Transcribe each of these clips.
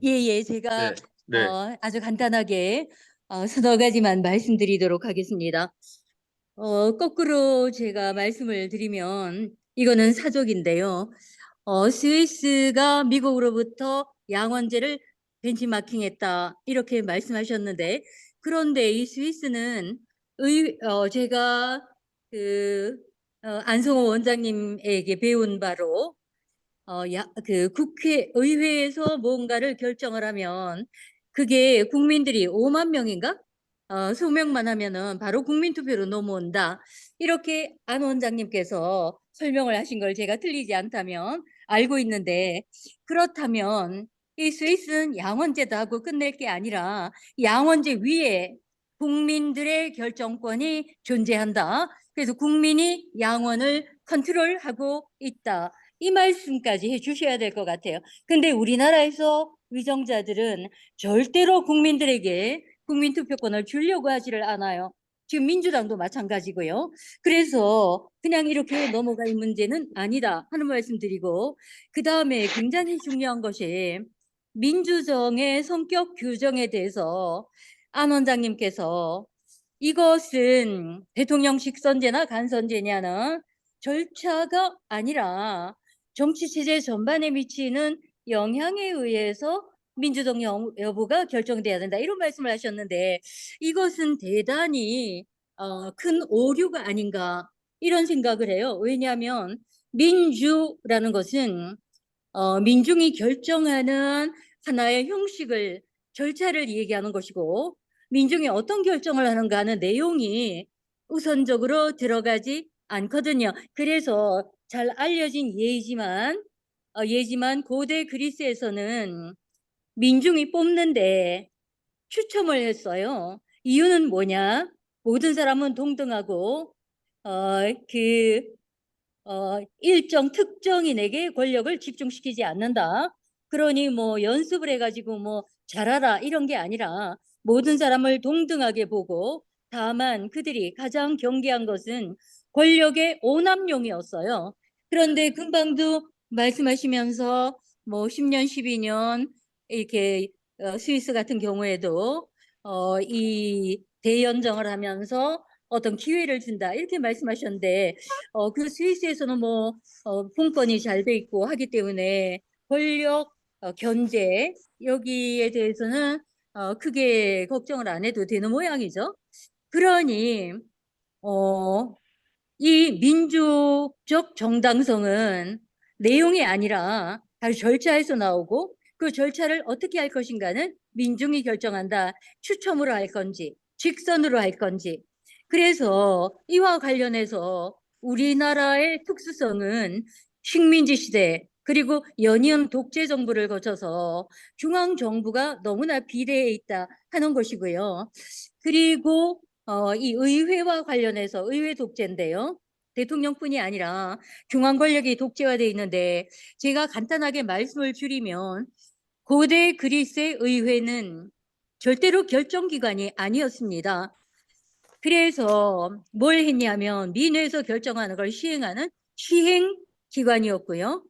예, 제가 네, 네, 아주 간단하게 서너 가지만 말씀드리도록 하겠습니다. 거꾸로 제가 말씀을 드리면 이거는 사족인데요. 스위스가 미국으로부터 양원제를 벤치마킹했다 이렇게 말씀하셨는데, 그런데 이 스위스는 제가 안성호 원장님에게 배운 바로 의회에서 뭔가를 결정을 하면 그게 국민들이 5만 명인가? 소명만 하면은 바로 국민투표로 넘어온다. 이렇게 안 원장님께서 설명을 하신 걸 제가 틀리지 않다면 알고 있는데, 그렇다면 이 스위스는 양원제도 하고 끝낼 게 아니라 양원제 위에 국민들의 결정권이 존재한다. 그래서 국민이 양원을 컨트롤하고 있다. 이 말씀까지 해주셔야 될 것 같아요. 근데 우리나라에서 위정자들은 절대로 국민들에게 국민투표권을 주려고 하지를 않아요. 지금 민주당도 마찬가지고요. 그래서 그냥 이렇게 넘어갈 문제는 아니다 하는 말씀 드리고, 그 다음에 굉장히 중요한 것이 민주정의 성격 규정에 대해서 안 원장님께서 이것은 대통령식 선제나 간선제냐는 절차가 아니라 정치체제 전반에 미치는 영향에 의해서 민주적 여부가 결정돼야 된다 이런 말씀을 하셨는데, 이것은 대단히 큰 오류가 아닌가 이런 생각을 해요. 왜냐하면 민주라는 것은 민중이 결정하는 하나의 형식을, 절차를 얘기하는 것이고, 민중이 어떤 결정을 하는가 하는 내용이 우선적으로 들어가지 않거든요. 그래서 잘 알려진 예지만 고대 그리스에서는 민중이 뽑는데 추첨을 했어요. 이유는 뭐냐? 모든 사람은 동등하고 그 일정 특정인에게 권력을 집중시키지 않는다. 그러니 뭐 연습을 해가지고 뭐 잘하라 이런 게 아니라 모든 사람을 동등하게 보고, 다만 그들이 가장 경계한 것은 권력의 오남용이었어요. 그런데 금방도 말씀하시면서 뭐 10년, 12년 이렇게 스위스 같은 경우에도 이 대연정을 하면서 어떤 기회를 준다 이렇게 말씀하셨는데, 그 스위스에서는 뭐 분권이 잘 돼 있고 하기 때문에 권력 견제 여기에 대해서는 크게 걱정을 안 해도 되는 모양이죠. 그러니 어, 이 민주적 정당성은 내용이 아니라 바로 절차에서 나오고, 그 절차를 어떻게 할 것인가는 민중이 결정한다. 추첨으로 할 건지 직선으로 할 건지. 그래서 이와 관련해서 우리나라의 특수성은 식민지 시대 그리고 연이은 독재 정부를 거쳐서 중앙 정부가 너무나 비대해 있다 하는 것이고요. 그리고 이 의회와 관련해서 의회 독재인데요. 대통령뿐이 아니라 중앙 권력이 독재화되어 있는데, 제가 간단하게 말씀을 드리면 고대 그리스의 의회는 절대로 결정기관이 아니었습니다. 그래서 뭘 했냐면 민회에서 결정하는 걸 시행하는 시행기관이었고요.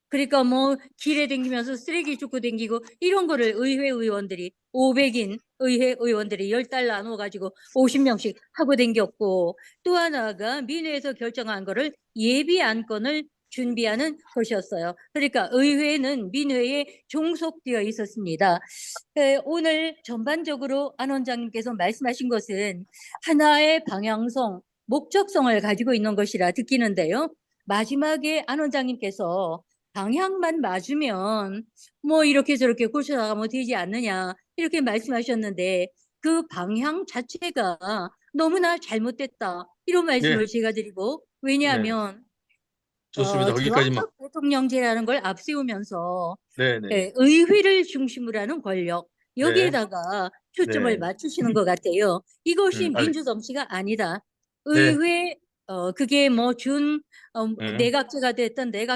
그러니까 뭐 길에 댕기면서 쓰레기 줍고 댕기고 이런 거를 의회 의원들이 500인 의회 의원들이 10달 나눠가지고 50명씩 하고 댕겼고, 또 하나가 민회에서 결정한 거를 예비 안건을 준비하는 것이었어요. 그러니까 의회는 민회에 종속되어 있었습니다. 오늘 전반적으로 안 원장님께서 말씀하신 것은 하나의 방향성, 목적성을 가지고 있는 것이라 듣기는데요. 마지막에 안 원장님께서 방향만 맞으면 뭐 이렇게 저렇게 고쳐나가면 되지 않느냐 이렇게 말씀하셨는데, 그 방향 자체가 너무나 잘못됐다 이런 네, 말씀을 제가 드리고, 네. 왜냐하면 좋습니다. 거기까지만. 제왕적 대통령제라는 걸 앞세우면서 네, 네, 의회를 중심으로 하는 권력 네, 여기에다가 초점을 네. 맞추시는 것 같아요. 이것이 알, 민주정치가 아니다. 네, 의회 그게 뭐 음, 내각제가 됐든 네,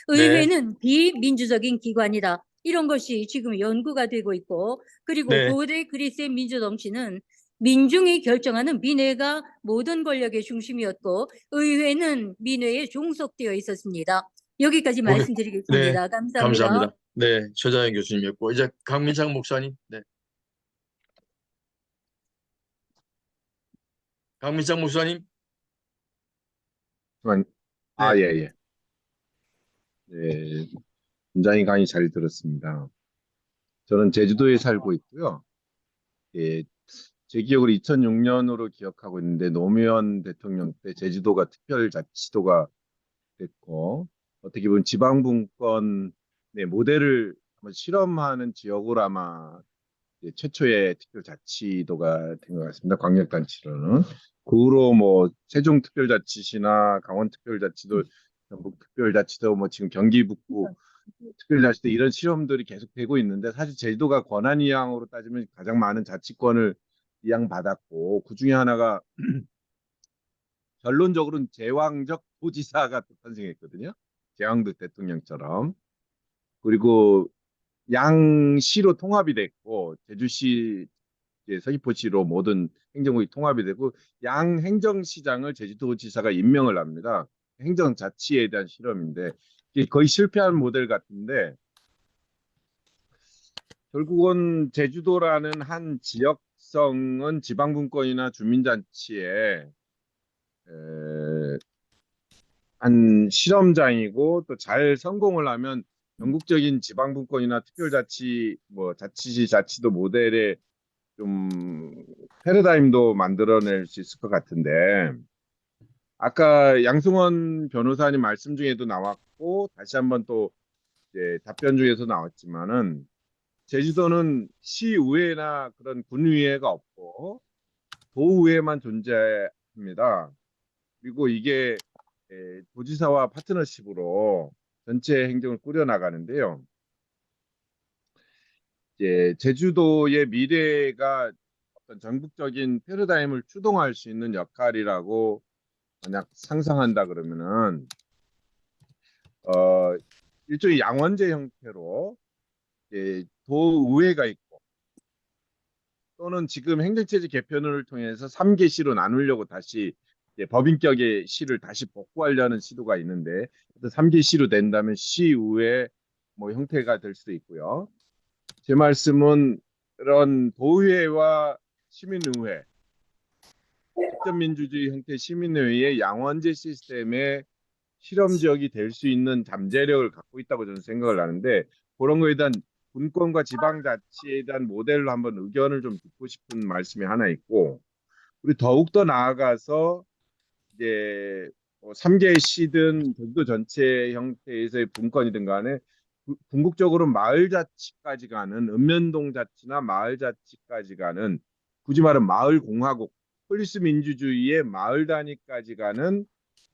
의회는 비민주적인 기관이다. 이런 것이 지금 연구가 되고 있고, 그리고 네. 고대 그리스의 민주정치는 민중이 결정하는 민회가 모든 권력의 중심이었고 의회는 민회에 종속되어 있었습니다. 여기까지 오늘 네, 말씀드리겠습니다. 감사합니다. 감사합니다. 네, 최자연 교수님이었고 이제 강민창 목사님. 네, 강민창 목사님. 잠깐, 네, 예, 예. 예, 굉장히 강의 잘 들었습니다. 저는 제주도에 살고 있고요. 예, 제 기억으로 2006년으로 기억하고 있는데 노무현 대통령 때 제주도가 특별자치도가 됐고 어떻게 보면 지방분권의 모델을 한번 실험하는 지역으로 아마 최초의 특별자치도가 된 것 같습니다. 광역단체로는. 그 후로 뭐 세종특별자치시나 강원특별자치도, 전북특별자치도, 뭐 지금 경기북부 특별자치도 이런 실험들이 계속되고 있는데 사실 제주도가 권한이양으로 따지면 가장 많은 자치권을 이양받았고 그 중에 하나가 결론적으로는 제왕적 도지사가 또 탄생했거든요. 제왕적 대통령처럼. 그리고 양시로 통합이 됐고 제주시, 서귀포시로 모든 행정국이 통합이 되고 양 행정시장을 제주도지사가 임명을 합니다. 행정자치에 대한 실험인데 이게 거의 실패한 모델 같은데 결국은 제주도라는 한 지역성은 지방분권이나 주민자치에 한 실험장이고 또 잘 성공을 하면 전국적인 지방분권이나 특별자치 뭐 자치시 자치도 모델의 좀 패러다임도 만들어낼 수 있을 것 같은데 아까 양승원 변호사님 말씀 중에도 나왔고 다시 한번 또 이제 답변 중에서 나왔지만은 제주도는 시의회나 그런 군의회가 없고 도의회만 존재합니다. 그리고 이게 도지사와 파트너십으로 전체 행정을 꾸려나가는데요. 이제 제주도의 미래가 어떤 전국적인 패러다임을 추동할 수 있는 역할이라고 만약 상상한다 그러면은 어, 일종의 양원제 형태로 도의회가 있고 또는 지금 행정체제 개편을 통해서 3개 시로 나누려고 다시 법인격의 시를 다시 복구하려는 시도가 있는데 3개 시로 된다면 시의회 뭐 형태가 될 수도 있고요. 제 말씀은 이런 도의회와 시민의회, 직접민주주의 형태 시민의회의 양원제 시스템의 실험 지역이 될 수 있는 잠재력을 갖고 있다고 저는 생각을 하는데 그런 거에 대한 분권과 지방자치에 대한 모델로 한번 의견을 좀 듣고 싶은 말씀이 하나 있고 우리 더욱더 나아가서 이제 3개 시든 제주도 전체 형태에서의 분권이든 간에 궁극적으로 마을자치까지 가는 읍면동자치나 마을자치까지 가는 굳이 말하면 마을공화국 폴리스 민주주의의 마을 단위까지 가는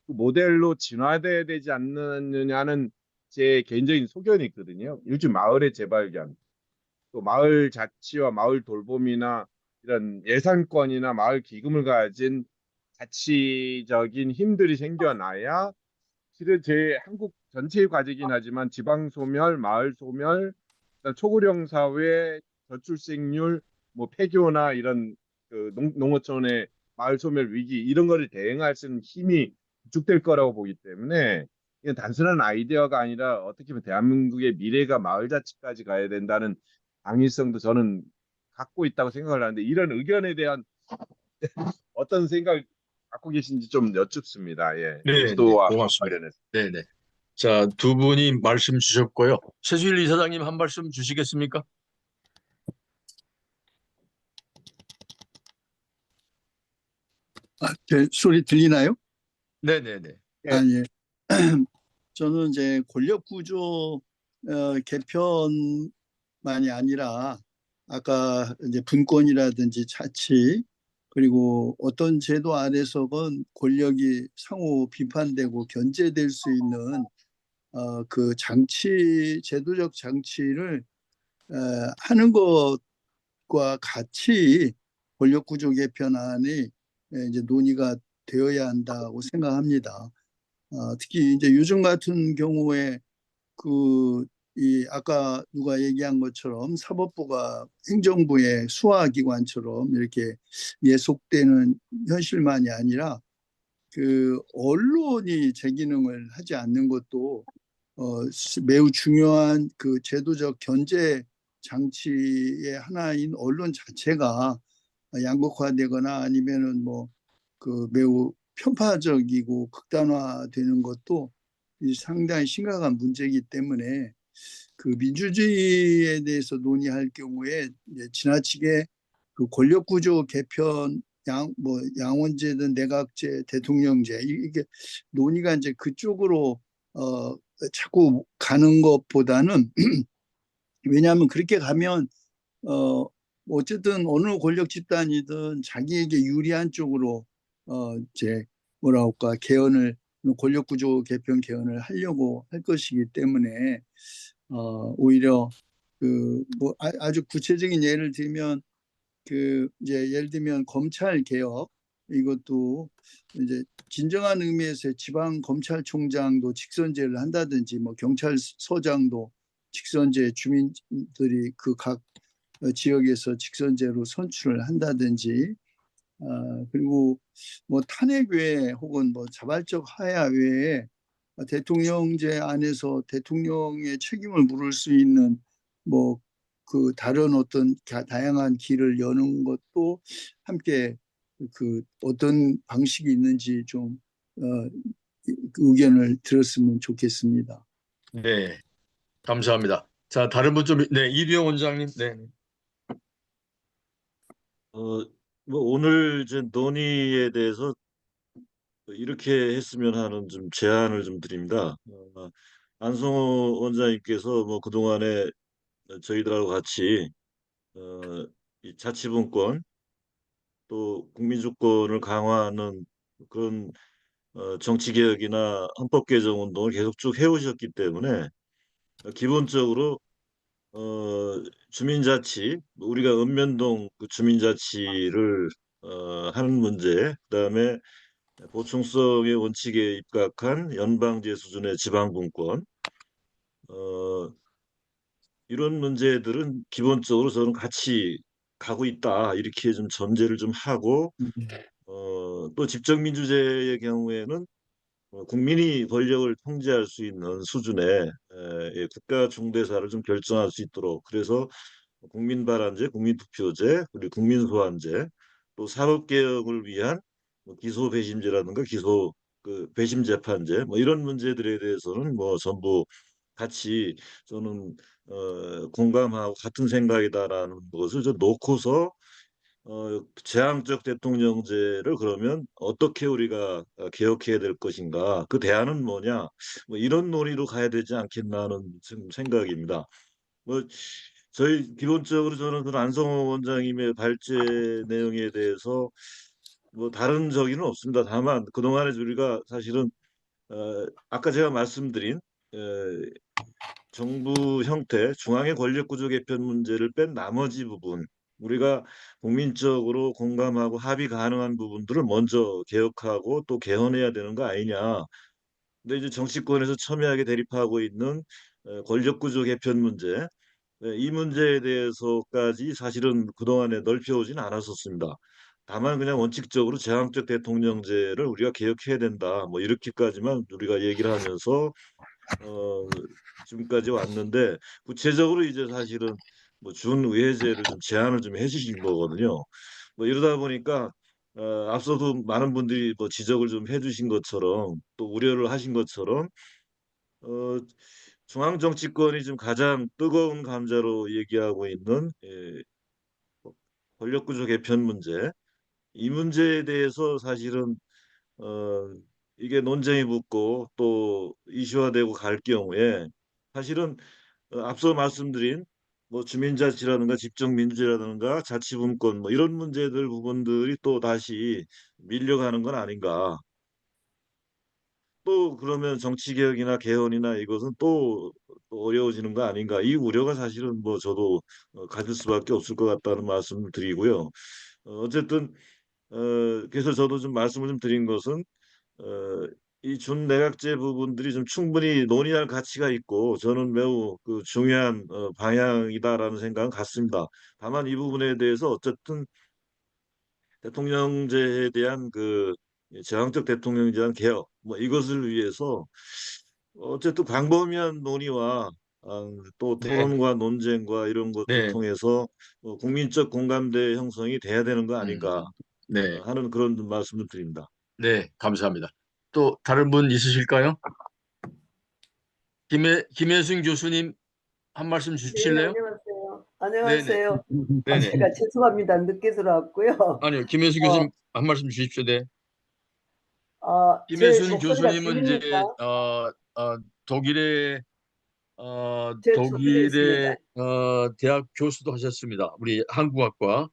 그 모델로 진화돼야 되지 않느냐는 제 개인적인 소견이 있거든요. 일종 마을의 재발견, 또 마을 자치와 마을 돌봄이나 이런 예산권이나 마을 기금을 가진 자치적인 힘들이 생겨나야 실은 제 한국 전체의 과제이긴 하지만 지방 소멸, 마을 소멸, 초고령 사회, 저출생률, 뭐 폐교나 이런 그 농어촌의 마을 소멸 위기 이런 거를 대응할 수 있는 힘이 구축될 거라고 보기 때문에 이건 단순한 아이디어가 아니라 어떻게 보면 대한민국의 미래가 마을 자치까지 가야 된다는 당위성도 저는 갖고 있다고 생각을 하는데 이런 의견에 대한 어떤 생각 갖고 계신지 좀 여쭙습니다. 예, 네, 네, 제주도와 고맙습니다. 관련해서. 네, 네. 자, 두 분이 말씀 주셨고요. 최수일 이사장님 한 말씀 주시겠습니까? 제 소리 들리나요? 네, 네, 네. 아, 예. 저는 이제 권력 구조 개편만이 아니라 아까 이제 분권이라든지 자치 그리고 어떤 제도 아래서건 권력이 상호 비판되고 견제될 수 있는 그 장치 제도적 장치를 하는 것과 같이 권력 구조 개편안이 이제 논의가 되어야 한다고 생각합니다. 특히 이제 요즘 같은 경우에 이 아까 누가 얘기한 것처럼 사법부가 행정부의 수하기관처럼 이렇게 예속되는 현실만이 아니라 그 언론이 제 기능을 하지 않는 것도 매우 중요한 그 제도적 견제 장치의 하나인 언론 자체가 양극화되거나 아니면은 뭐 그 매우 편파적이고 극단화되는 것도 상당히 심각한 문제이기 때문에 그 민주주의에 대해서 논의할 경우에 이제 지나치게 그 권력 구조 개편 뭐 양원제든 내각제, 대통령제 이게 논의가 이제 그쪽으로 자꾸 가는 것보다는 왜냐하면 그렇게 가면 어쨌든 어느 권력 집단이든 자기에게 유리한 쪽으로 이제 뭐라 할까 개헌을 권력 구조 개편 개헌을 하려고 할 것이기 때문에 오히려 그 뭐 아주 구체적인 예를 들면 그 이제 예를 들면 검찰 개혁 이것도 이제 진정한 의미에서의 지방 검찰총장도 직선제를 한다든지 뭐 경찰서장도 직선제 주민들이 그 각 지역에서 직선제로 선출을 한다든지 그리고 뭐 탄핵 외에 혹은 뭐 자발적 하야 외에 대통령제 안에서 대통령의 책임을 물을 수 있는 뭐 그 다른 어떤 다양한 길을 여는 것도 함께 그 어떤 방식이 있는지 좀 의견을 들었으면 좋겠습니다. 네, 감사합니다. 자, 다른 분 좀, 네, 이두영 원장님, 네. 어, 뭐 오늘 이제 논의에 대해서 이렇게 했으면 하는 좀 제안을 좀 드립니다. 안성호 원장님께서 뭐 그동안에 저희들하고 같이 이 자치분권 또 국민주권을 강화하는 그런 정치개혁이나 헌법개정 운동을 계속 쭉 해오셨기 때문에 기본적으로 주민자치 우리가 읍면동 그 주민자치를 하는 문제 그다음에 보충성의 원칙에 입각한 연방제 수준의 지방분권 어, 이런 문제들은 기본적으로 저는 같이 가고 있다 이렇게 좀 전제를 좀 하고 또 집정민주제의 경우에는 국민이 권력을 통제할 수 있는 수준의 예, 국가 중대사를 좀 결정할 수 있도록 그래서 국민발안제, 국민투표제, 그리고 국민소환제, 또 사법개혁을 위한 뭐 기소 배심제라든가 기소 그 배심 재판제 뭐 이런 문제들에 대해서는 뭐 전부 같이 저는 공감하고 같은 생각이다라는 것을 좀 놓고서 제왕적 대통령제를 그러면 어떻게 우리가 개혁해야 될 것인가 그 대안은 뭐냐 뭐 이런 논의로 가야 되지 않겠나 하는 지금 생각입니다. 뭐 저희 기본적으로 저는 그 안성호 원장님의 발제 내용에 대해서 뭐 다른 적이는 없습니다. 다만 그동안에 우리가 사실은 아까 제가 말씀드린 어, 정부 형태, 중앙의 권력 구조 개편 문제를 뺀 나머지 부분, 우리가 국민적으로 공감하고 합의 가능한 부분들을 먼저 개혁하고 또 개헌해야 되는 거 아니냐. 근데 이제 정치권에서 첨예하게 대립하고 있는 권력 구조 개편 문제, 이 문제에 대해서까지 사실은 그동안에 넓혀오진 않았었습니다. 다만 그냥 원칙적으로 제왕적 대통령제를 우리가 개혁해야 된다. 뭐 이렇게까지만 우리가 얘기를 하면서 어, 지금까지 왔는데 구체적으로 이제 사실은 뭐 준의회제를 좀 제안을 좀 해주신 거거든요. 뭐 이러다 보니까 앞서도 많은 분들이 뭐 지적을 좀 해주신 것처럼 또 우려를 하신 것처럼 어, 중앙 정치권이 지금 가장 뜨거운 감자로 얘기하고 있는 권력구조 개편 문제 이 문제에 대해서 사실은 어, 이게 논쟁이 붙고 또 이슈화되고 갈 경우에 사실은 앞서 말씀드린 뭐 주민자치라든가 집정민주제라든가 자치분권 뭐 이런 문제들 부분들이 또 다시 밀려가는 건 아닌가. 또 그러면 정치개혁이나 개헌이나 이것은 또 어려워지는 거 아닌가. 이 우려가 사실은 뭐 저도 가질 수밖에 없을 것 같다는 말씀을 드리고요. 어쨌든 그래서 저도 좀 말씀을 좀 드린 것은 어, 이 준내각제 부분들이 좀 충분히 논의할 가치가 있고 저는 매우 그 중요한 방향이다라는 생각은 갖습니다. 다만 이 부분에 대해서 어쨌든 대통령제에 대한 그 제왕적 대통령제에 대한 개혁 뭐 이것을 위해서 어쨌든 광범위한 논의와 또 네, 토론과 논쟁과 이런 것들 네, 통해서 국민적 공감대 형성이 돼야 되는 거 음, 아닌가 네, 하는 그런 말씀을 드립니다. 네, 감사합니다. 또 다른 분 있으실까요? 김혜승 교수님 한 말씀 네, 주실래요? 안녕하세요. 네네, 안녕하세요. 네네. 제가 죄송합니다. 늦게 들어왔고요. 아니요, 김혜승 어, 교수님 한 말씀 주십시오. 네. 제 김혜순 목소리가 교수님은 이제 들립니까? 독일의 제 독일에 있습니다. 대학 교수도 하셨습니다. 우리 한국학과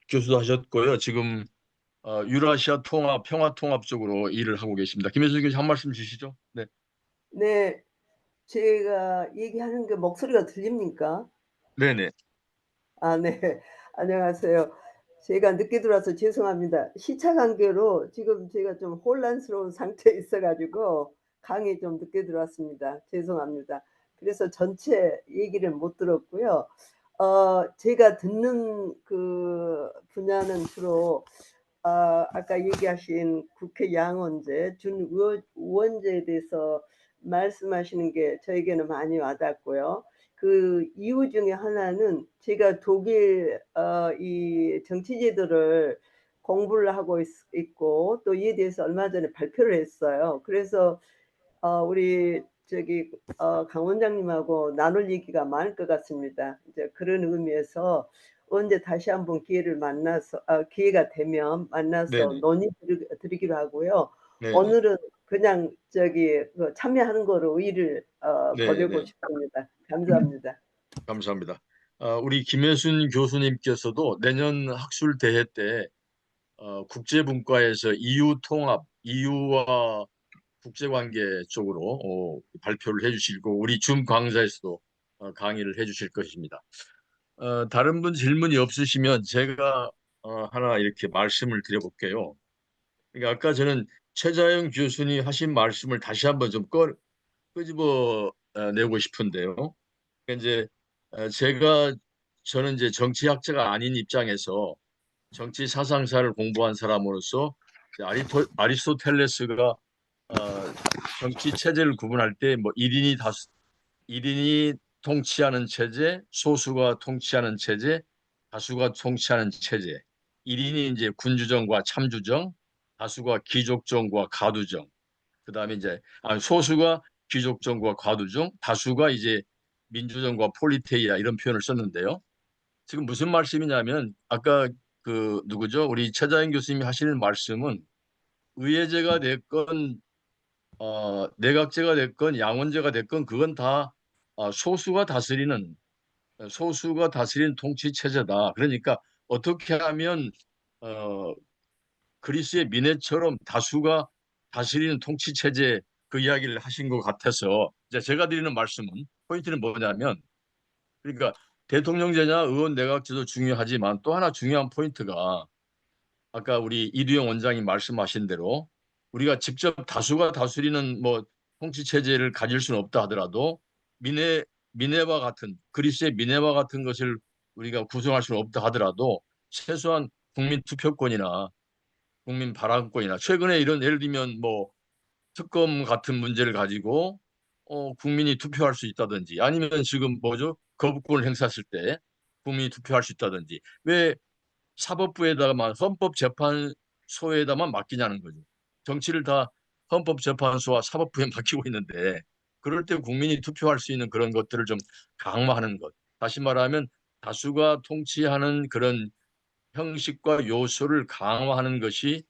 교수도 하셨고요. 지금 유라시아 통합, 평화 통합 쪽으로 일을 하고 계십니다. 김혜순 교수님 한 말씀 주시죠. 네, 네, 제가 얘기하는 게 목소리가 들립니까? 네네, 네. 안녕하세요. 제가 늦게 들어와서 죄송합니다. 시차 관계로 지금 제가 좀 혼란스러운 상태에 있어가지고 강의 좀 늦게 들어왔습니다. 죄송합니다. 그래서 전체 얘기를 못 들었고요. 제가 듣는 그 분야는 주로 아까 얘기하신 국회 양원제, 준의원제에 대해서 말씀하시는 게 저에게는 많이 와닿고요. 그 이유 중에 하나는 제가 독일 이 정치제도를 공부를 하고 있고 또 이에 대해서 얼마 전에 발표를 했어요. 그래서 우리 저기 강 원장님하고 나눌 얘기가 많을 것 같습니다. 이제 그런 의미에서 언제 다시 한번 기회가 되면 만나서 네네, 논의 드리기로 하고요. 네네, 오늘은 그냥 그 참여하는 거로 의의를 보내고 네네. 싶습니다. 감사합니다. 감사합니다. 우리 김혜순 교수님께서도 내년 학술 대회 때 국제분과에서 EU 통합, EU와 국제관계 쪽으로 발표를 해주시고 우리 줌 강좌에서도 강의를 해주실 것입니다. 다른 분 질문이 없으시면 제가 하나 이렇게 말씀을 드려볼게요. 그러니까 아까 저는 최자영 교수님 하신 말씀을 다시 한번 좀 끄집어 내고 싶은데요. 그러니까 이제 저는 이제 정치학자가 아닌 입장에서 정치 사상사를 공부한 사람으로서 이제 아리스토텔레스가 정치 체제를 구분할 때 뭐 1인이 통치하는 체제, 소수가 통치하는 체제, 다수가 통치하는 체제. 1인이 이제 군주정과 참주정, 다수가 귀족정과 가두정. 그다음에 이제 소수가 귀족정과 가두정, 다수가 이제 민주정과 폴리테이아 이런 표현을 썼는데요. 지금 무슨 말씀이냐면 아까 그 누구죠? 우리 최자연 교수님이 하시는 말씀은 의회제가 됐건 내각제가 됐건 양원제가 됐건 그건 다 소수가 다스리는 통치 체제다. 그러니까 어떻게 하면 어, 그리스의 미네처럼 다수가 다스리는 통치 체제 그 이야기를 하신 것 같아서 이제 제가 드리는 말씀은 포인트는 뭐냐면 그러니까 대통령제냐 의원 내각제도 중요하지만 또 하나 중요한 포인트가 아까 우리 이두영 원장이 말씀하신 대로 우리가 직접 다수가 다스리는 뭐 통치 체제를 가질 수는 없다 하더라도 미네와 같은 그리스의 미네와 같은 것을 우리가 구성할 수는 없다 하더라도 최소한 국민 투표권이나 국민 발언권이나 최근에 이런 예를 들면 뭐 특검 같은 문제를 가지고 국민이 투표할 수 있다든지 아니면 지금 뭐죠? 거부권을 행사했을 때 국민이 투표할 수 있다든지 왜 사법부에다가만 헌법재판소에다만 맡기냐는 거죠. 정치를 다 헌법재판소와 사법부에 맡기고 있는데 그럴 때 국민이 투표할 수 있는 그런 것들을 좀 강화하는 것. 다시 말하면 다수가 통치하는 그런 형식과 요소를 강화하는 것이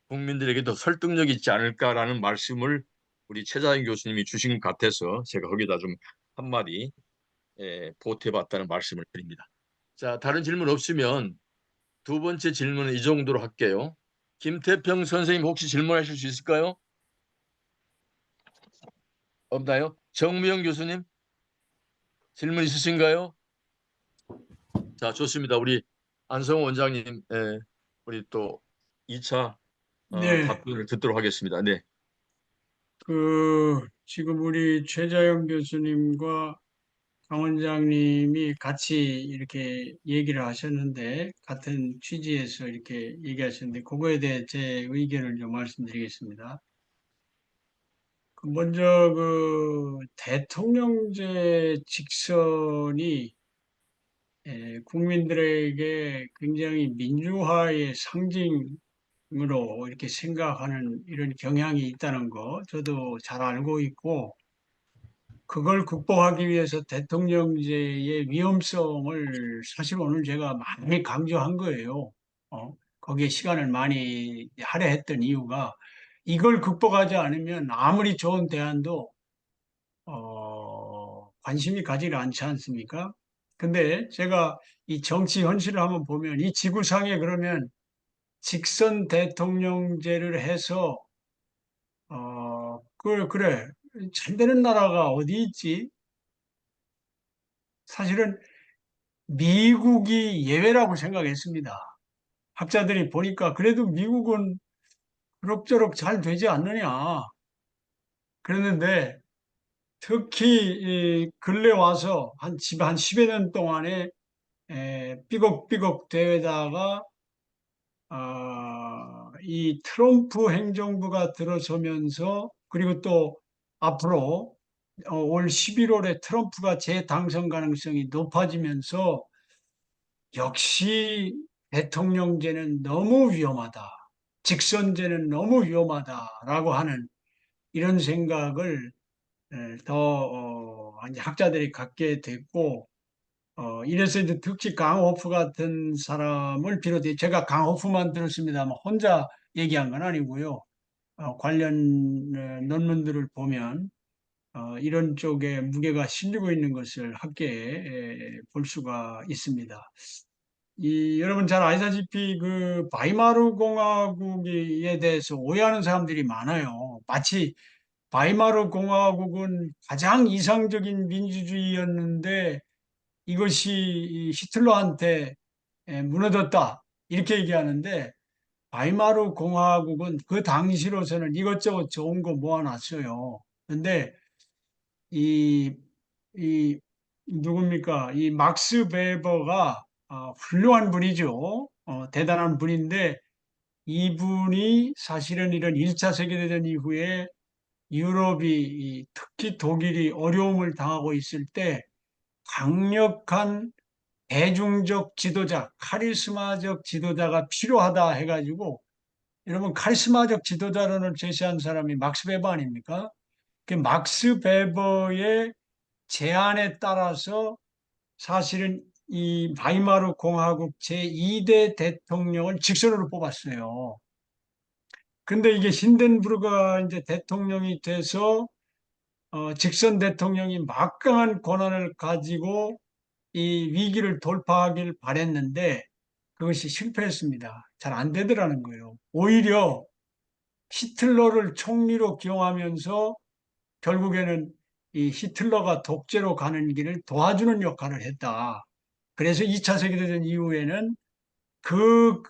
국민들에게 더 설득력 있지 않을까라는 말씀을 우리 최자인 교수님이 주신 것 같아서 제가 거기다 좀 한마디 보태봤다는 말씀을 드립니다. 자, 다른 질문 없으면 두 번째 질문은 이 정도로 할게요. 김태평 선생님 혹시 질문하실 수 있을까요? 없나요? 정무영 교수님 질문 있으신가요? 자, 좋습니다. 우리 안성호 원장님, 우리 또 2차 네, 답변을 듣도록 하겠습니다. 네, 지금 우리 최자영 교수님과 강 원장님이 같이 이렇게 얘기를 하셨는데, 같은 취지에서 이렇게 얘기하셨는데, 그거에 대해 제 의견을 좀 말씀드리겠습니다. 먼저 대통령제 직선이 국민들에게 굉장히 민주화의 상징으로 이렇게 생각하는 이런 경향이 있다는 거 저도 잘 알고 있고, 그걸 극복하기 위해서 대통령제의 위험성을 사실 오늘 제가 많이 강조한 거예요. 거기에 시간을 많이 할애했던 이유가, 이걸 극복하지 않으면 아무리 좋은 대안도 관심이 가지를 않지 않습니까? 근데 제가 이 정치 현실을 한번 보면, 이 지구상에 그러면 직선 대통령제를 해서 그래 잘 되는 나라가 어디 있지? 사실은 미국이 예외라고 생각했습니다. 학자들이 보니까 그래도 미국은 그럭저럭 잘 되지 않느냐. 그랬는데 특히 이 근래 와서 한 10여 년 동안에 삐걱삐걱 대회다가 이 트럼프 행정부가 들어서면서, 그리고 또 앞으로 올 11월에 트럼프가 재당선 가능성이 높아지면서 역시 대통령제는 너무 위험하다, 직선제는 너무 위험하다라고 하는 이런 생각을 더 이제 학자들이 갖게 됐고, 이래서 이제 특히 강호프 같은 사람을 비롯해, 제가 강호프만 들었습니다만 혼자 얘기한 건 아니고요. 관련 논문들을 보면 이런 쪽에 무게가 실리고 있는 것을 함께 볼 수가 있습니다. 여러분 잘 아시다시피 그 바이마르 공화국에 대해서 오해하는 사람들이 많아요. 마치 바이마르 공화국은 가장 이상적인 민주주의였는데 이것이 이 히틀러한테 무너졌다, 이렇게 얘기하는데, 바이마르 공화국은 그 당시로서는 이것저것 좋은 거 모아놨어요. 근데 이, 이 누굽니까? 이 막스 베버가 훌륭한 분이죠. 대단한 분인데, 이분이 사실은 이런 1차 세계대전 이후에 유럽이 특히 독일이 어려움을 당하고 있을 때 강력한 대중적 지도자, 카리스마적 지도자가 필요하다 해가지고, 여러분 카리스마적 지도자론을 제시한 사람이 막스 베버 아닙니까? 그 막스 베버의 제안에 따라서 사실은 이 바이마르 공화국 제2대 대통령을 직선으로 뽑았어요. 근데 이게 힌덴부르크가 이제 대통령이 돼서 직선 대통령이 막강한 권한을 가지고 이 위기를 돌파하길 바랬는데 그것이 실패했습니다. 잘 안 되더라는 거예요. 오히려 히틀러를 총리로 기용하면서 결국에는 이 히틀러가 독재로 가는 길을 도와주는 역할을 했다. 그래서 2차 세계대전 이후에는 그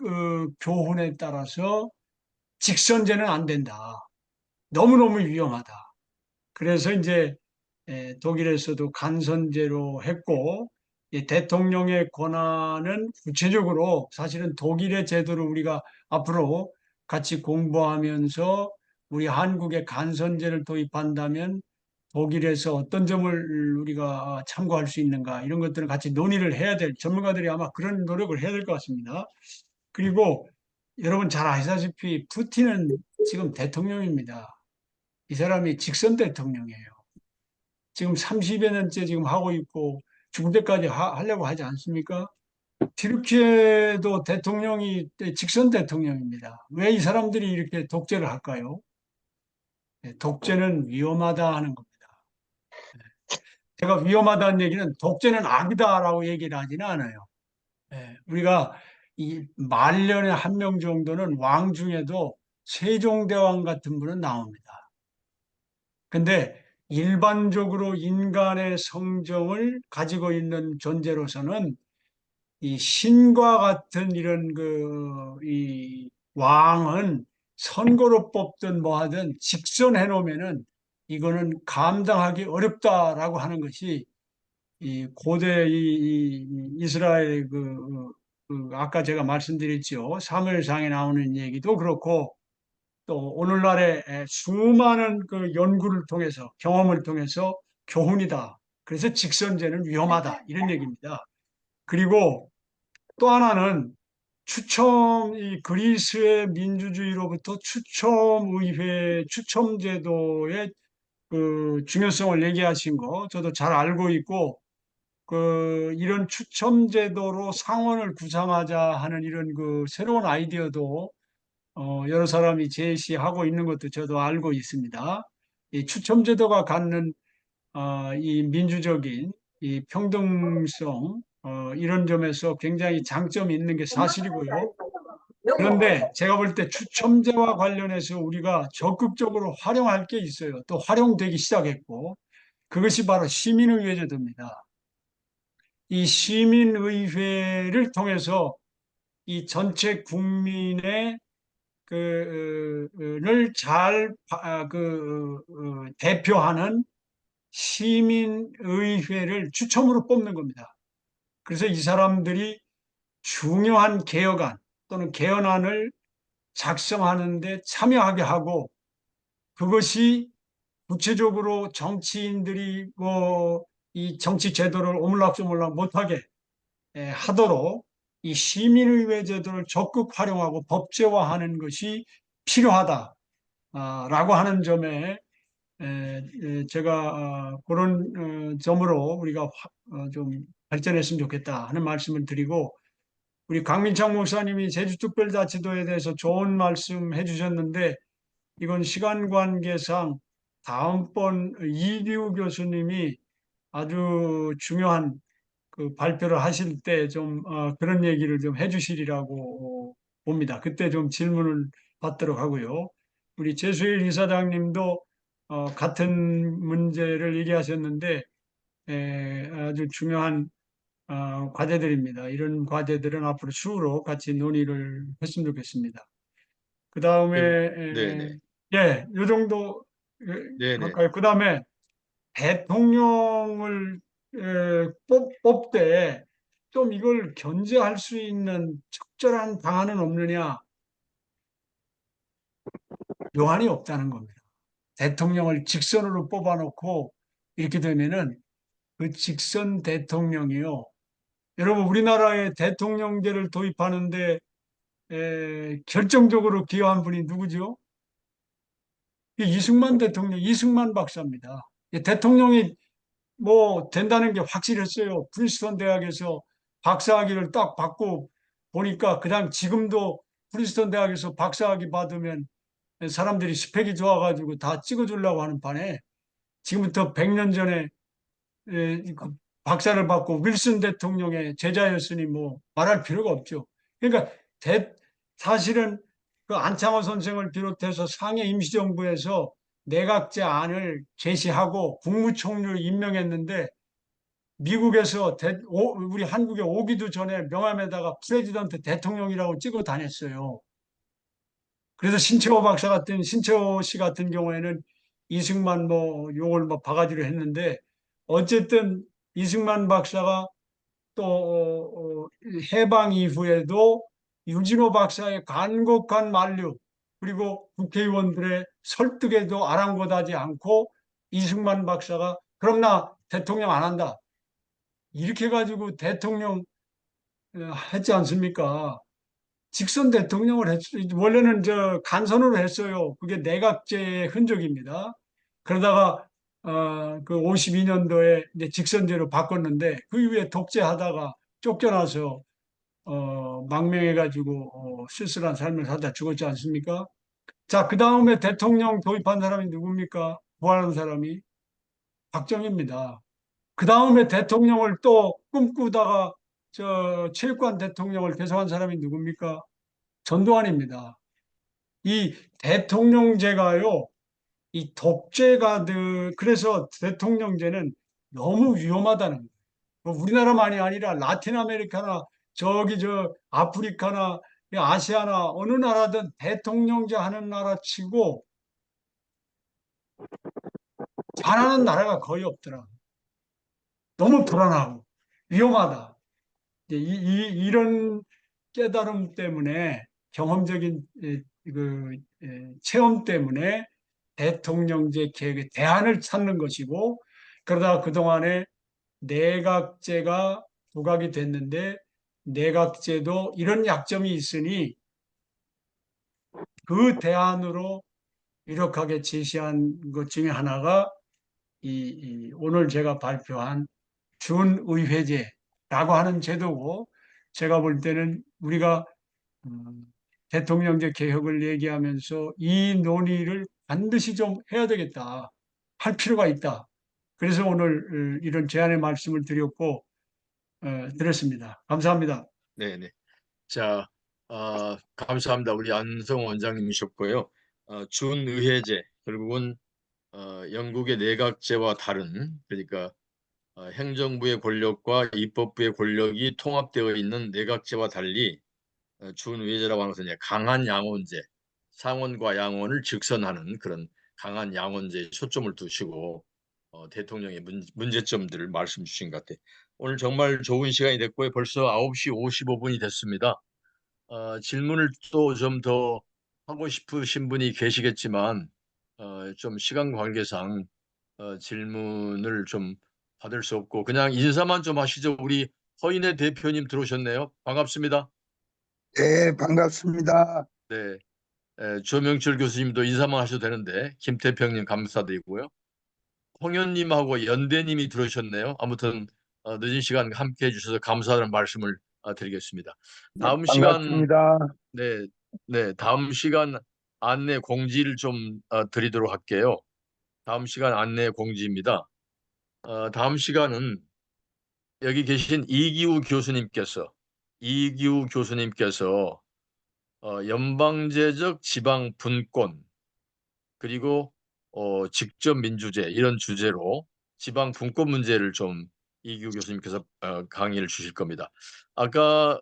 교훈에 따라서 직선제는 안 된다, 너무너무 위험하다. 그래서 이제 독일에서도 간선제로 했고, 이 대통령의 권한은 구체적으로 사실은 독일의 제도를 우리가 앞으로 같이 공부하면서 우리 한국의 간선제를 도입한다면 독일에서 어떤 점을 우리가 참고할 수 있는가, 이런 것들을 같이 논의를 해야 될, 전문가들이 아마 그런 노력을 해야 될 것 같습니다. 그리고 여러분 잘 아시다시피 푸틴은 지금 대통령입니다. 이 사람이 직선 대통령이에요. 지금 30여 년째 지금 하고 있고 죽을 때까지 하려고 하지 않습니까? 튀르키예도 대통령이 직선 대통령입니다. 왜 이 사람들이 이렇게 독재를 할까요? 독재는 위험하다 하는 겁니다. 제가 위험하다는 얘기는 독재는 악이다라고 얘기를 하지는 않아요. 우리가 이 말년에 한 명 정도는 왕 중에도 세종대왕 같은 분은 나옵니다. 근데 일반적으로 인간의 성정을 가지고 있는 존재로서는 이 신과 같은 이런 이 왕은 선거로 뽑든 뭐 하든 직선해 놓으면은 이거는 감당하기 어렵다라고 하는 것이 이 고대 이 이스라엘 아까 제가 말씀드렸죠. 사무엘상에 나오는 얘기도 그렇고 또 오늘날의 수많은 그 연구를 통해서 경험을 통해서 교훈이다. 그래서 직선제는 위험하다. 이런 얘기입니다. 그리고 또 하나는 이 그리스의 민주주의로부터 추첨의회, 추첨제도의 그 중요성을 얘기하신 거 저도 잘 알고 있고, 이런 추첨제도로 상원을 구성하자 하는 이런 그 새로운 아이디어도 여러 사람이 제시하고 있는 것도 저도 알고 있습니다. 이 추첨제도가 갖는 이 민주적인 이 평등성 이런 점에서 굉장히 장점이 있는 게 사실이고요. 그런데 제가 볼 때 추첨제와 관련해서 우리가 적극적으로 활용할 게 있어요. 또 활용되기 시작했고, 그것이 바로 시민의회 제도입니다. 이 시민의회를 통해서 이 전체 국민의 그를 잘 대표하는 시민의회를 추첨으로 뽑는 겁니다. 그래서 이 사람들이 중요한 개혁안 또는 개헌안을 작성하는데 참여하게 하고, 그것이 구체적으로 정치인들이 뭐 이 정치 제도를 오물락조물락 못하게 하도록 이 시민의회 제도를 적극 활용하고 법제화하는 것이 필요하다라고 하는 점에 제가 그런 점으로 우리가 좀 발전했으면 좋겠다 하는 말씀을 드리고, 우리 강민창 목사님이 제주특별자치도에 대해서 좋은 말씀 해주셨는데, 이건 시간 관계상 다음번 이규 교수님이 아주 중요한 그 발표를 하실 때 좀 그런 얘기를 좀 해주시리라고 봅니다. 그때 좀 질문을 받도록 하고요. 우리 제수일 이사장님도 같은 문제를 얘기하셨는데 아주 중요한 과제들입니다. 이런 과제들은 앞으로 수로 같이 논의를 했으면 좋겠습니다. 그 다음에 네네. 예, 요 정도 네네. 할까요? 그 다음에 대통령을 뽑되 좀 이걸 견제할 수 있는 적절한 방안은 없느냐? 요한이 없다는 겁니다. 대통령을 직선으로 뽑아놓고 이렇게 되면은 그 직선 대통령이요. 여러분, 우리나라의 대통령제를 도입하는데 결정적으로 기여한 분이 누구죠? 이승만 대통령, 이승만 박사입니다. 대통령이 뭐 된다는 게 확실했어요. 프린스턴 대학에서 박사학위를 딱 받고 보니까 그다음 지금도 프린스턴 대학에서 박사학위 받으면 사람들이 스펙이 좋아가지고 다 찍어주려고 하는 판에 지금부터 100년 전에 그 박사를 받고 윌슨 대통령의 제자였으니 뭐 말할 필요가 없죠. 그러니까 사실은 그 안창호 선생을 비롯해서 상해 임시정부에서 내각제 안을 제시하고 국무총리를 임명했는데 미국에서 우리 한국에 오기도 전에 명함에다가 프레지던트 대통령이라고 찍어 다녔어요. 그래서 신채호 씨 같은 경우에는 이승만 뭐 욕을 뭐 바가지로 했는데, 어쨌든 이승만 박사가 또 해방 이후에도 유진호 박사의 간곡한 만류 그리고 국회의원들의 설득에도 아랑곳하지 않고 이승만 박사가 그럼 나 대통령 안 한다 이렇게 가지고 대통령 했지 않습니까? 직선 대통령을 원래는 간선으로 했어요. 그게 내각제의 흔적입니다. 그러다가 그 52년도에 이제 직선제로 바꿨는데 그 이후에 독재하다가 쫓겨나서 망명해가지고 쓸쓸한 삶을 살다 죽었지 않습니까? 자, 그 다음에 대통령 도입한 사람이 누굽니까? 부활한 사람이 박정희입니다. 그 다음에 대통령을 또 꿈꾸다가 체육관 대통령을 개성한 사람이 누굽니까? 전두환입니다. 이 대통령제가요, 이 독재가들, 그래서 대통령제는 너무 위험하다는 거예요. 뭐 우리나라만이 아니라 라틴 아메리카나 아프리카나 아시아나 어느 나라든 대통령제 하는 나라 치고 잘하는 나라가 거의 없더라. 너무 불안하고 위험하다. 이런 깨달음 때문에 경험적인 체험 때문에 대통령제 계획의 대안을 찾는 것이고, 그러다 그동안에 내각제가 부각이 됐는데, 내각제도 이런 약점이 있으니 그 대안으로 유력하게 제시한 것 중에 하나가 오늘 제가 발표한 준의회제라고 하는 제도고, 제가 볼 때는 우리가 대통령제 개혁을 얘기하면서 이 논의를 반드시 좀 해야 되겠다, 할 필요가 있다. 그래서 오늘 이런 제안의 말씀을 드렸고 드렸습니다. 감사합니다. 네네. 자, 감사합니다. 우리 안성 원장님이셨고요. 준의회제, 결국은 영국의 내각제와 다른, 그러니까 행정부의 권력과 입법부의 권력이 통합되어 있는 내각제와 달리 준의회제라고 하는 것은 이제 강한 양원제, 상원과 양원을 직선하는 그런 강한 양원제에 초점을 두시고 대통령의 문제점들을 말씀 주신 것 같아요. 오늘 정말 좋은 시간이 됐고요. 벌써 9시 55분이 됐습니다. 질문을 또 좀 더 하고 싶으신 분이 계시겠지만 좀 시간 관계상 질문을 좀 받을 수 없고 그냥 인사만 좀 하시죠. 우리 허인혜 대표님 들어오셨네요. 반갑습니다. 네, 반갑습니다. 네, 조명철 교수님도 인사만 하셔도 되는데 김태평님 감사드리고요. 홍현님하고 연대님이 들어오셨네요. 아무튼 늦은 시간 함께 해주셔서 감사하는 말씀을 드리겠습니다. 다음 시간 반갑습니다. 네, 네, 다음 시간 안내 공지를 좀 드리도록 할게요. 다음 시간 안내 공지입니다. 다음 시간은 여기 계신 이기우 교수님께서 연방제적 지방 분권 그리고 직접 민주제 이런 주제로 지방 분권 문제를 좀 이기우 교수님께서 강의를 주실 겁니다. 아까